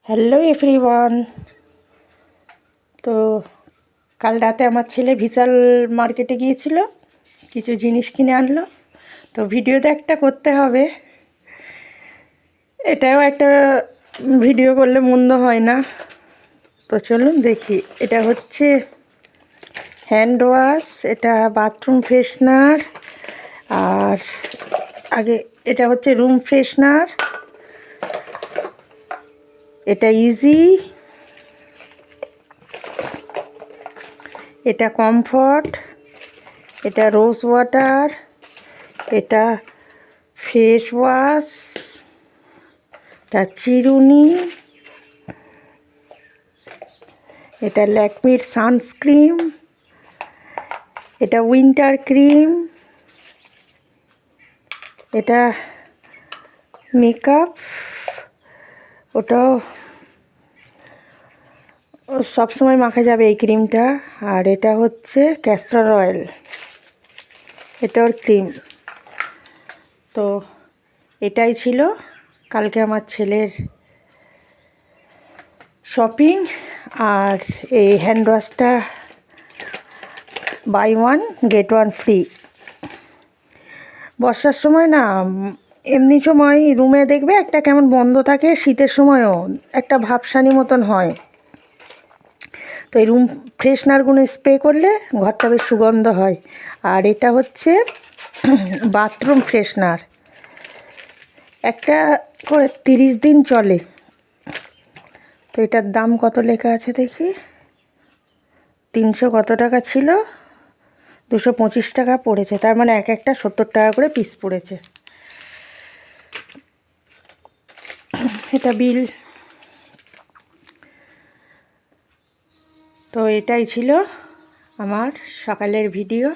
Hello everyone. তো কাল রাতে আমার ছেলে বিশাল মার্কেটে গিয়েছিল, কিছু জিনিস কিনে আনলো। তো ভিডিওতে একটা করতে হবে, এটাও একটা ভিডিও করলে মন্দ হয় না। তো চলুন দেখি। এটা হচ্ছে হ্যান্ড ওয়াশ, এটা বাথরুম ফ্রেশনার, আর আগে এটা হচ্ছে রুম ফ্রেশনার, এটা ইজি, এটা কমফর্ট, এটা রোজ ওয়াটার, এটা ফেস ওয়াশ, এটা চিরুনি, এটা ল্যাকমির সানস্ক্রিন, এটা উইন্টার ক্রিম, এটা মেকআপ, ওটাও সবসময় মাখা যাবে এই ক্রিমটা। আর এটা হচ্ছে ক্যাস্টর অয়েল, এটা ওর ক্রিম। তো এটাই ছিল কালকে আমার ছেলের শপিং। আর এই হ্যান্ড ওয়াশটা buy one get one free. বর্ষার সময় না, এমনি সময় রুমে দেখবে একটা কেমন বন্ধ থাকে, শীতের সময়ও একটা ভাবসানি মতন হয়। তো এই রুম ফ্রেশনারগুলো স্প্রে করলে ঘরটা বেশ সুগন্ধ হয়। আর এটা হচ্ছে বাথরুম ফ্রেশনার, একটা করে 30 দিন চলে। তো এটার দাম কত লেখা আছে দেখি, 300 কত টাকা ছিল, 225 টাকা পড়েছে। তার মানে এক একটা 70 টাকা করে পিস পড়েছে। এটা বিল। তো এটাই ছিল আমার সকালের ভিডিও।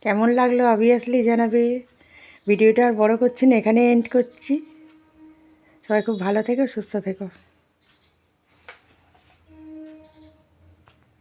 কেমন লাগলো অবভিয়াসলি জানাবে। ভিডিওটা আর বড় করছি না, এখানে এন্ড করছি। সবাই খুব ভালো থেকো, সুস্থ থেকো।